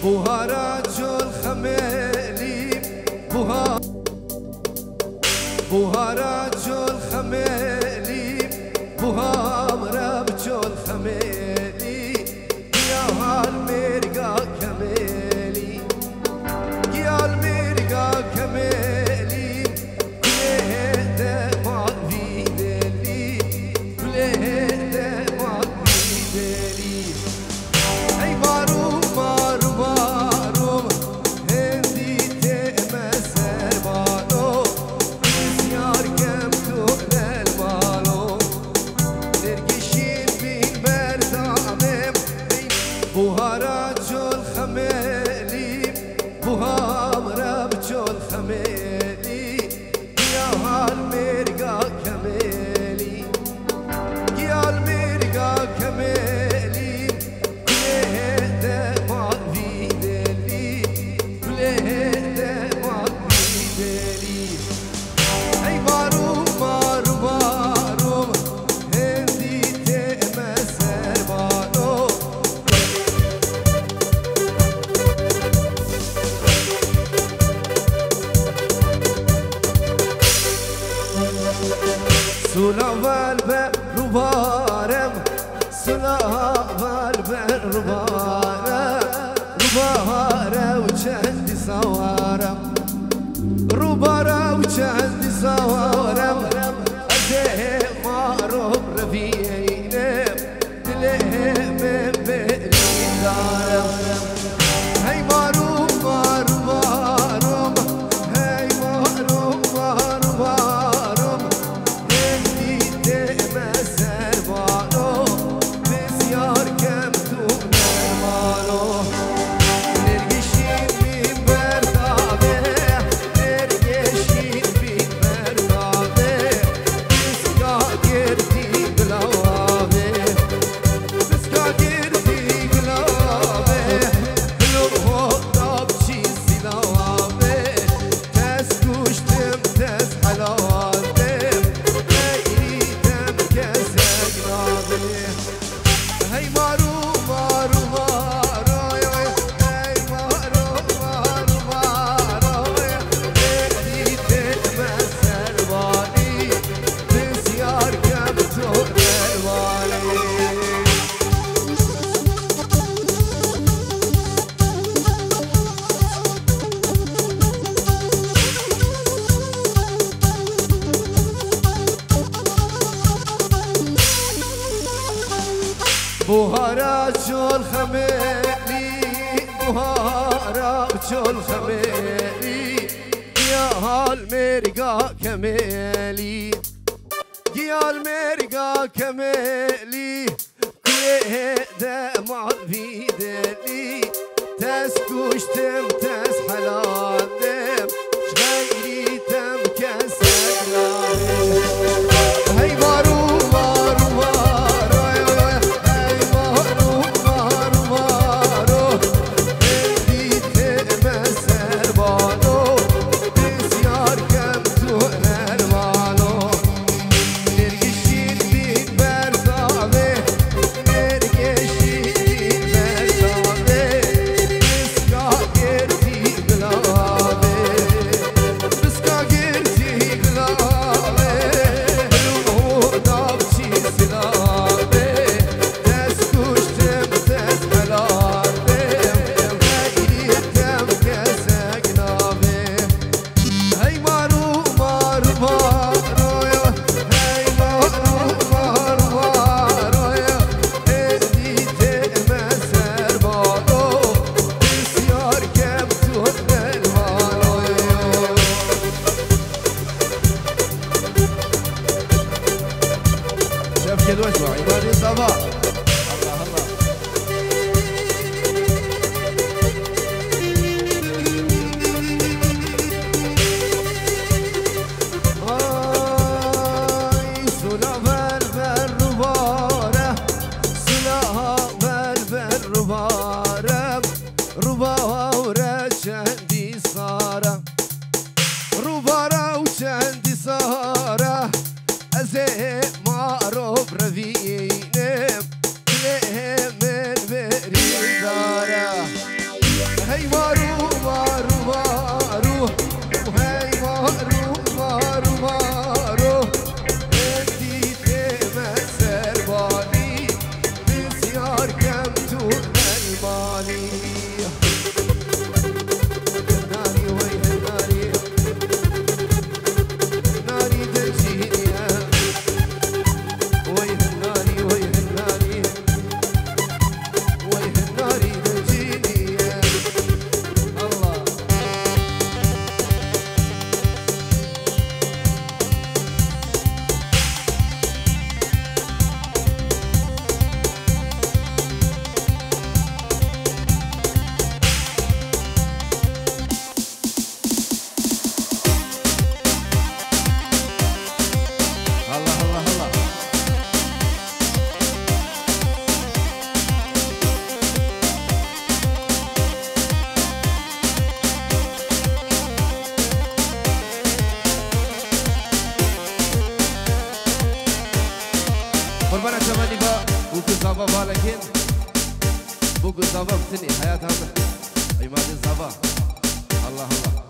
بوهارات الخميلي بوهارات الخميلي بوهام الخميلي يا هالمرقا كميلي يا المرقا كميلي كليه ما في دلي كليه ما في دلي اي مارو مارو مارو هندي تمسر بالو بسيار كم تقل المالو نرقشين بين بردامم بوهارات الخميلي بوهام ربجو الخميلي يا هالمرقا كميلي يا المرقا كميلي كليه ما في دلي كليه ما في دلي اي مارو مارو مارو هندي تمسر بالو سولا والبر روبارم سولا والبر روبارم روباره و چندی سوارم روباره و چندی سوارم ازه مارم رفیقینم دله من بریم دارم هی مارو مارو مارم هی مارو مارو مارم هندی تمسر بالو بسیار کم تو نرمالو نرگشین بین بردابه نرگشین بین بردابه بسکا گردی گلاوه بسکا گردی گلاوه لو هداب چیزی لاوه تس کشتم تس حلاوتم ایدم کس اگنابه هی مارو مارو مارو هی مارو مارو مارو هی تمسر بالی بسیار کم تو دلوالی بوهارات الخميلي بوهارات الخميلي يا هالمرقا كميلي يا المرقا كميلي كليه دمع في دلي تسكوش تم تس حلالم شغيري تم كسر هي مارو مارو مارو هي مارو مارو مارو هندي تمسر بالو بسيار كم تو نرمالو نرقشين بين بردامه نرقشين بين بردامه بسكا گردی گلاوه بسكا گردی گلاوه لو هداب چیزی لاوه دست کشتم دست حلالم ایدم کس اگنابه هی مارو مارو مارو هی مارو مارو مارو هندی تمسر بالو بسیار کم تو دلوالو شاف كده وشو عبادي صباح الله الله آی سولا والبر روباره سولا والبر روباره روباره چندی ساره روباره و چندی ساره از معروف رفیقینم کله من بری داره قربانة شمالي با بوكو زابا بالكين بوكو زابا بتني حياتها عماد الزابا الله الله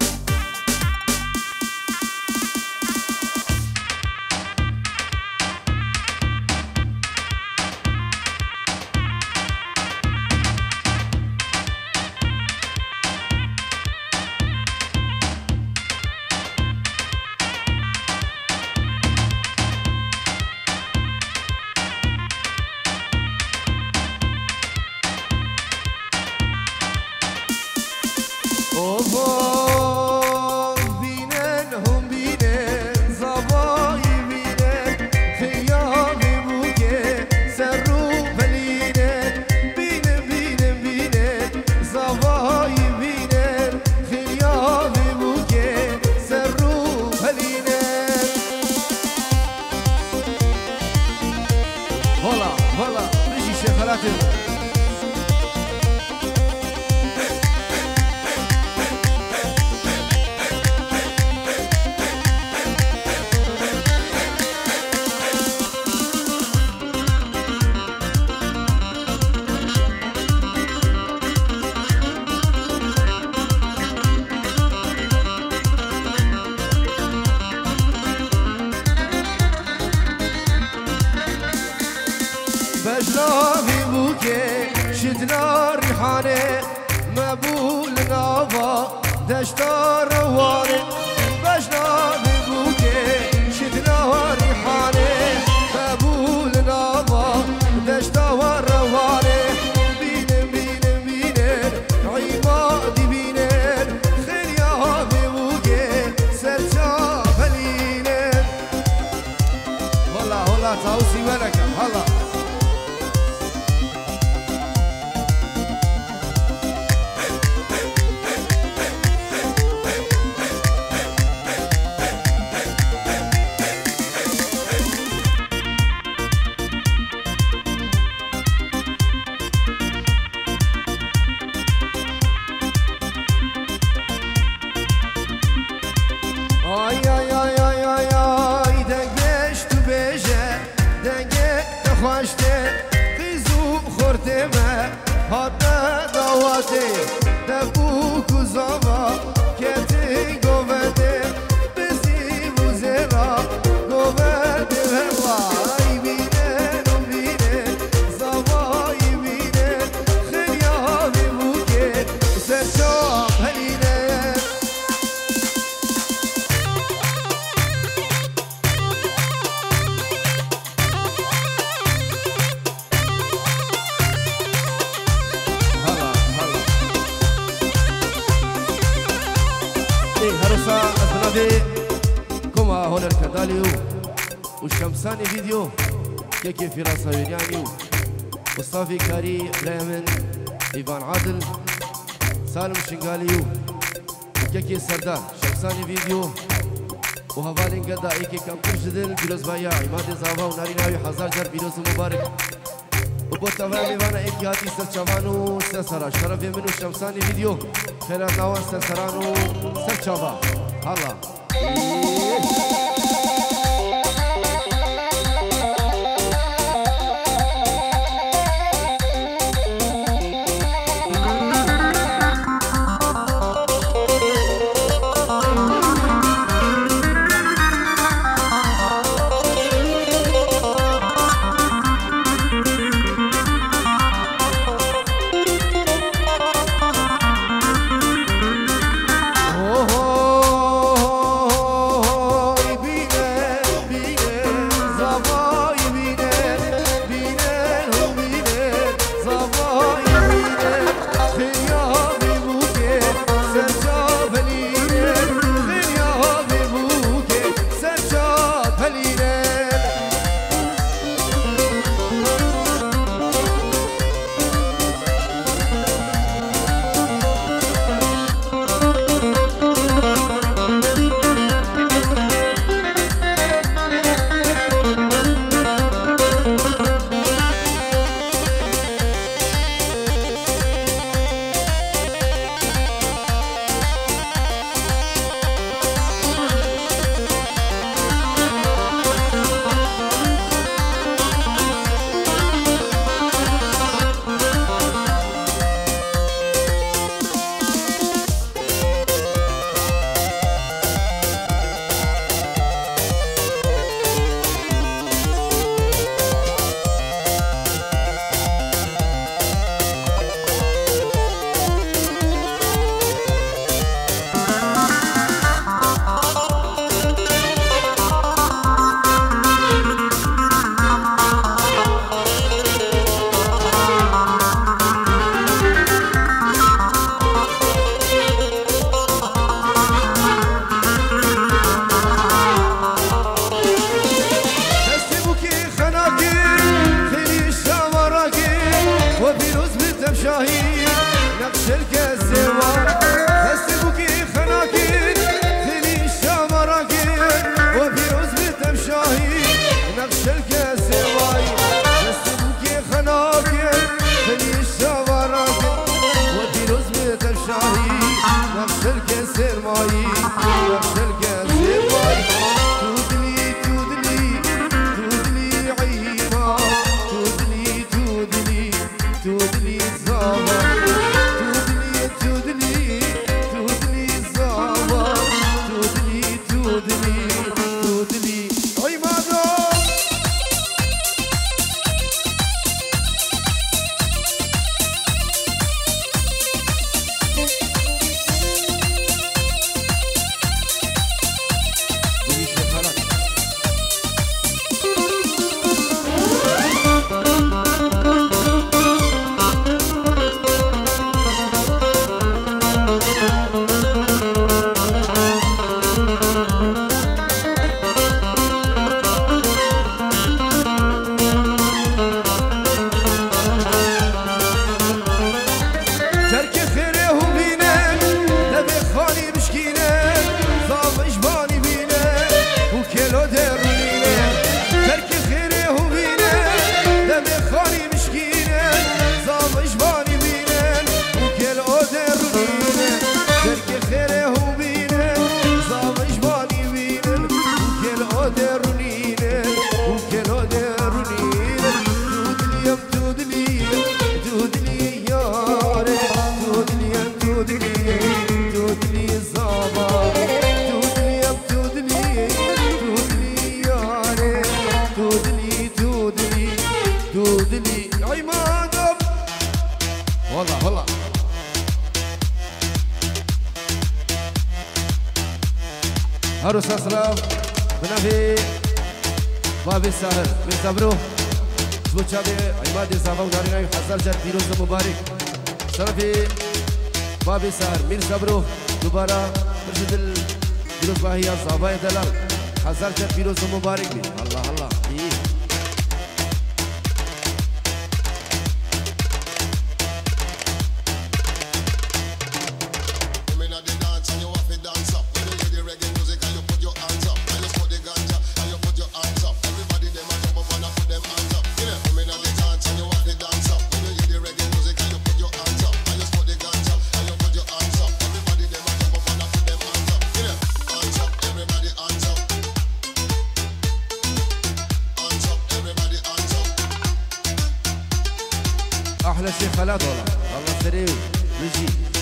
بجنابي بوكي شدنا ريحاني مبول نافا دشتا رواني بجنابي بوكي شدنا ريحاني مبول نافا دشتا رواني بينن بينن بينن عمادي بينن خليابي بوكي سرچا فلينن والله والله تعوسي ولك هلا كما هنا الكداليو والشمساني فيديو كيكي في راسها ويريانيو مصطفى كاري ليمن ايفان عادل سالم شنغاليو كيكي سردار شمساني فيديو وهفالين قدا ايكي كم كرشدل بيروز بايا عماد زاوا وناري ناوي حزار جر بيروز مبارك وبوتافا ميوانا ايكي هاتي سرچوانو سرسرا شرف منو شمساني فيديو خيرات ناوان سرسرانو سرچوا هلا بي عروس اسلام بنافي بابي الساهر من زبرو زبو شابي عماد الزافا ونارينا حزر جد بيروز مبارك سلفي بابي الساهر من زبرو دوباره مرشد البيروز باهي الزافا دلال حزر جد بيروز مبارك بي الله الله إيه. أحلى شيء خلاد والله الله سريع بيجي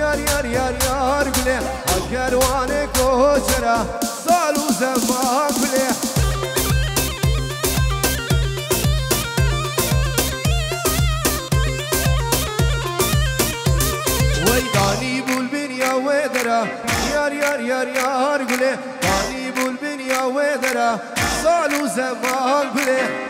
يار يار يار يار قلي هالكروانك وشرا صال وزمان قلي ويداني بالبنيا ودرا يار يار يار يار قلي داني بالبنيا ودرا صال وزمان قلي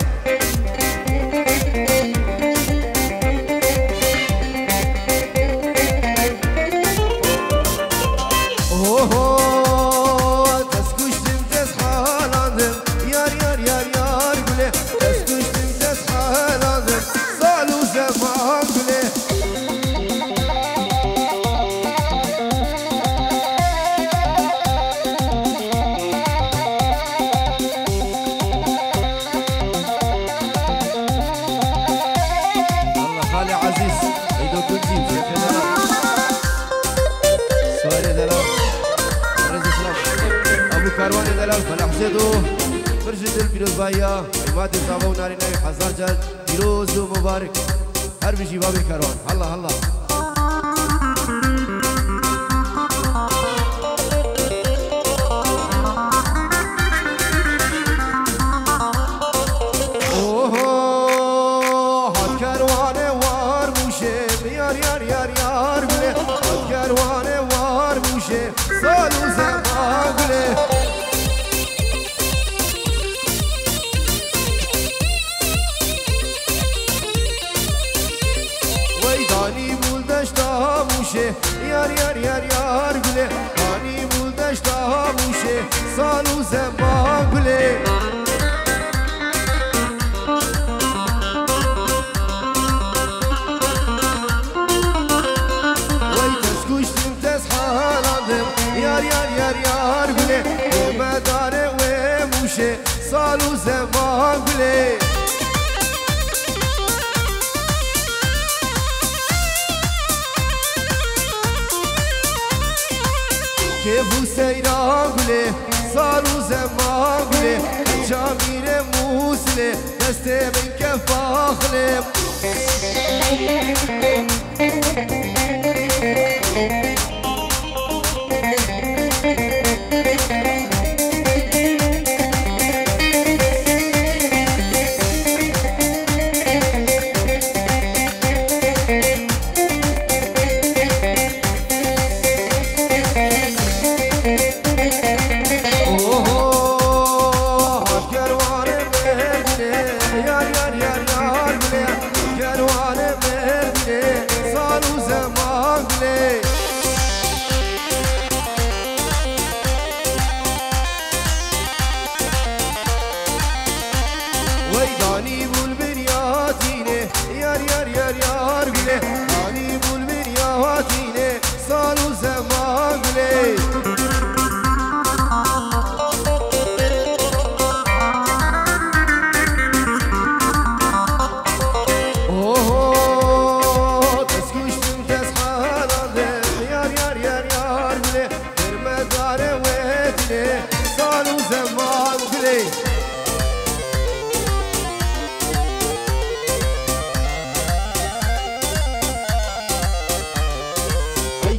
كاروان دلال فلاح زيدو مرشد البيروز بايا عماد الزافا ونارينا حزار جد بيروز مبارك هر بيجي بابي كاروان الله الله اوه هاد كاروان وار موشه يار يار يار يار قولي هاد كاروان وار موشه صالو زمان قولي يار يار يار يار قولي هاني بولدشتها موشه صالو زمان قولي ويتسكوشتم تسحالندم يار يار يار يار قولي ومداره وموشه صالو زمان قولي كيف سيران قولي صار زمان قولي جامير موسلي دستي من كف اخلي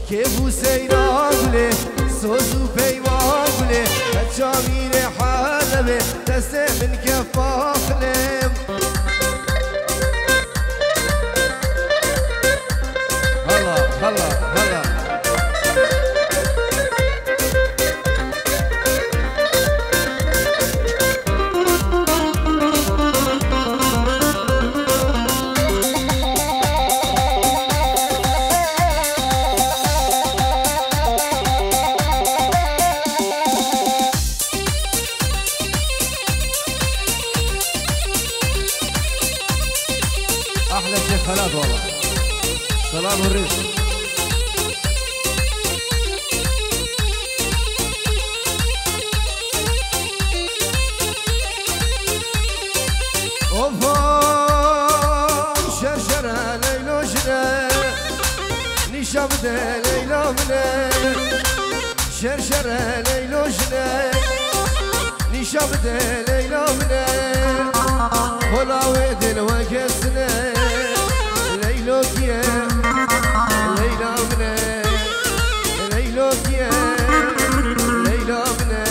كيف سيران قولي سوزو بيوان قولي الجميل حالبي دستي من كف اخلم هلا هلا هلا احلى شيخ خلاد والله سلام الرزق اوفا شرشرة ليلو جنة نشابدة ليلو منة شرشرة ليلو جنة نشابدة ليلو منة ولا ويدن وكسنة ليلو كيا ليلو منة ليلو كيا ليلو منة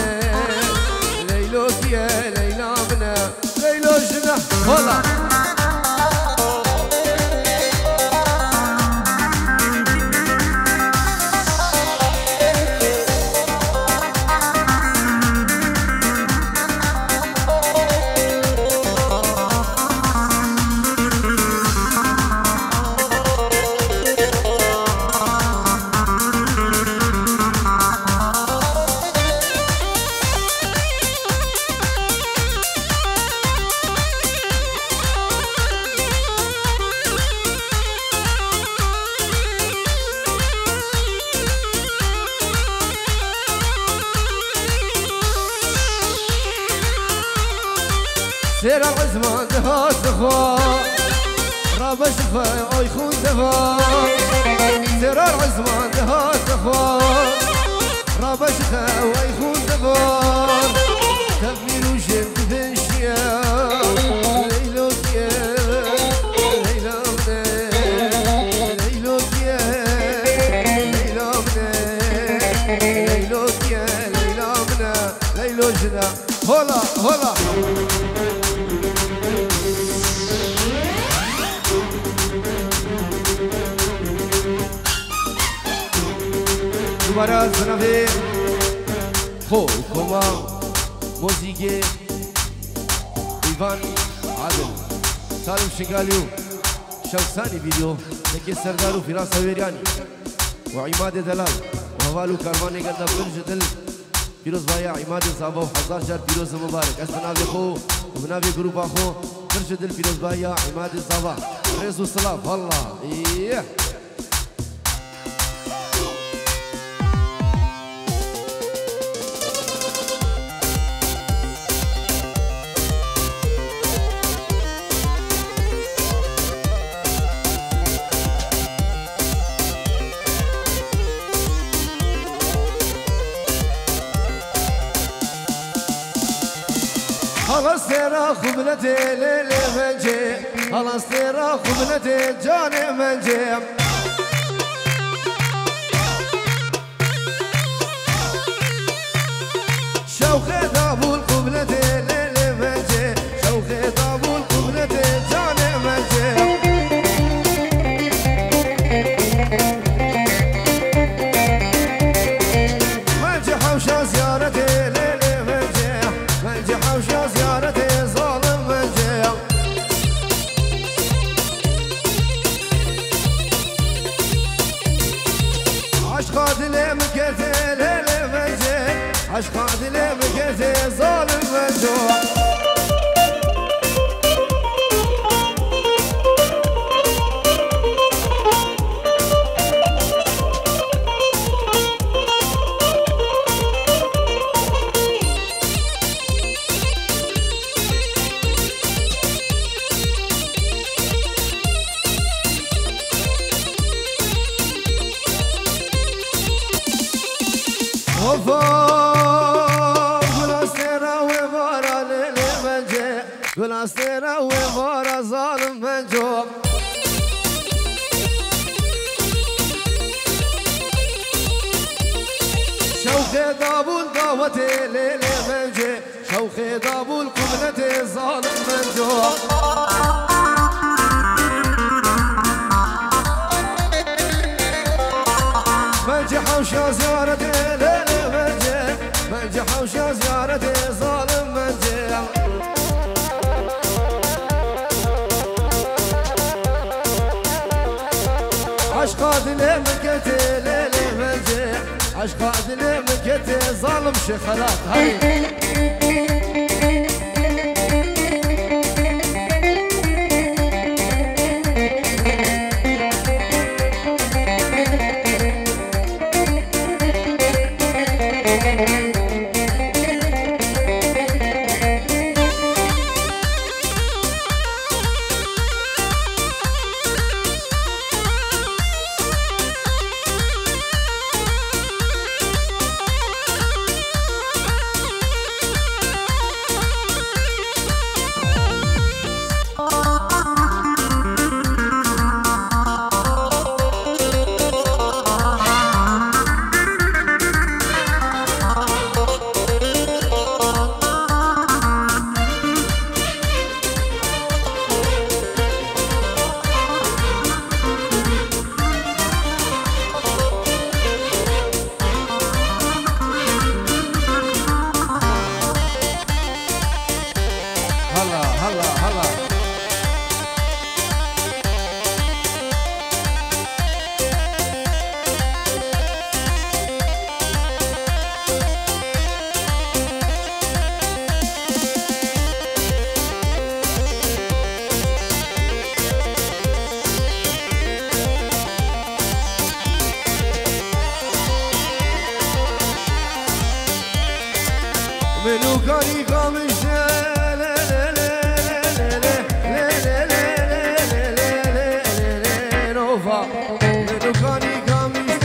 ليلو كيا ليلو منة ليلو جنة هلا سير العزمان دهات دخوا رابش دخوا اوي خون دخوا سير العزمان دهات دخوا رابش دخوا اوي خون دخوا تبني وجد بنشيا ليلو كيا ليلو منا ليلو كيا ليلو منا ليلو كيا ليلو منا ليلو جنا هلا هلا دوباره زنابه خوکما موزیک ایوان عادل سالم شنگالیو شمسانی ویدیو نکی سردارو فراس ویریانی وعماد دلال وهوالو كارماني قلنا برج دل فيروز بايا عماد صابو حزار شهر فيروز مبارك اسبنابي خو وبنابي جروب اخو برج دل فيروز بايا عماد صابا رئيس الصلاف والله ايه استرا خبلتي ليلي منجي الله استرا خبلتي جاني منجي شوخي دابول قبلتي ليلي منجي شوخي دابول قبلتي جاني منجي منجي حوشة زيارتي ليلي منجي منجي حوشة زيارتي ظالم منجي عشقات لي مكتي ليلي منجي عشقات لي مكتي ظالم منجي استرا ومارا ظالم منجوب شوخي دابول دعوتي ليلي منجي شوخي دابول قبلتي ظالم منجوب منجي حوشة زيارتي ليلي منجي منجي حوشة زيارتي ظالم منجي عشقات لي مكتي ليلي منجي عشقات لي مكتي ظالم شخلات هاي منو كاني قامش نوفا منو كاني قامش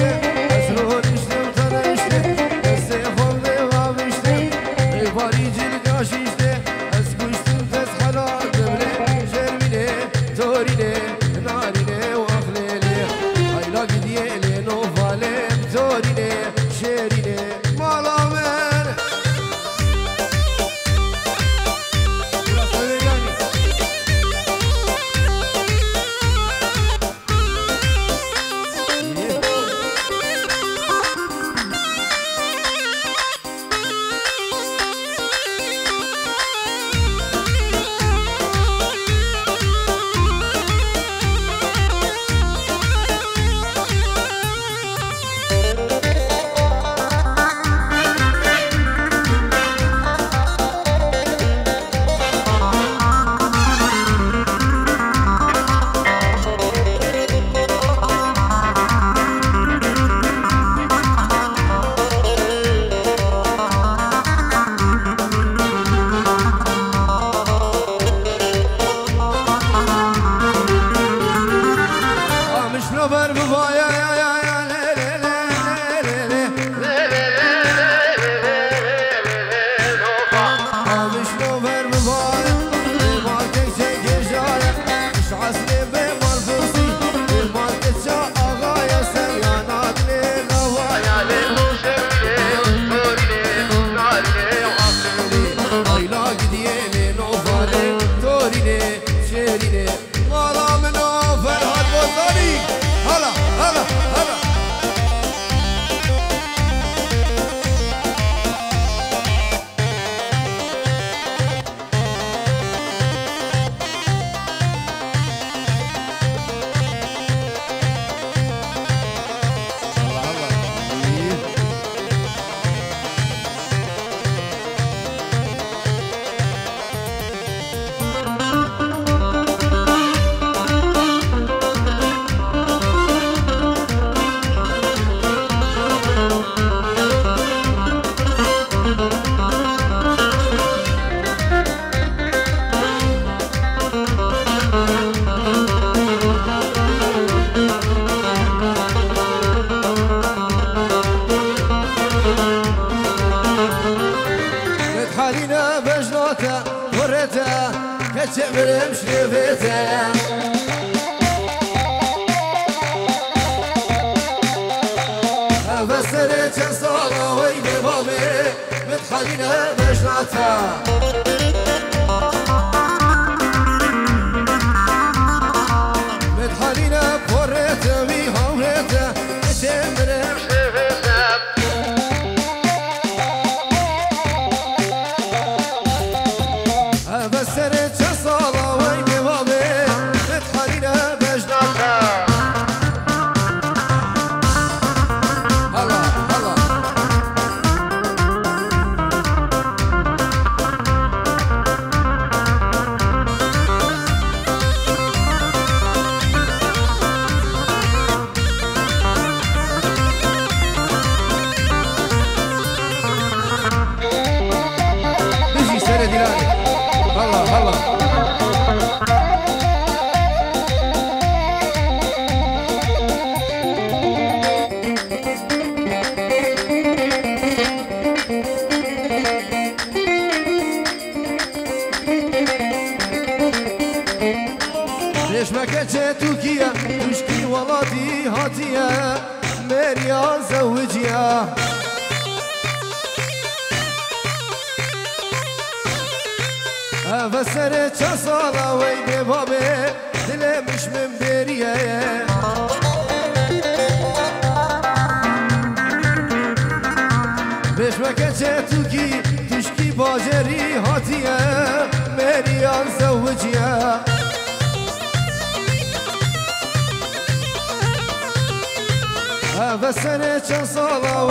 اسرون اشتم تنشتم السيفون لغامشتم يباري جلقاششتم اسكشتم تسحلا دبلي جرميني توريني ناريني واخليلي هايلا قديلي نوفا ليم توريني شيريني مالا من كتمرم شرفتها بسرت صالة وين بابي متخلينا بشناتها متخلينا بوريتها ويهوريتها كتمرم شرفتها بسرت صالة وين بابي متخلينا بشناتها تركيا تشكي ولدي هاتيا مريا زوجيا بسرت صالة وين بابي دلي مش من بريا بيش مكتشة تركي تشكي باجري هاتيا مريا زوجيا بسرت صالة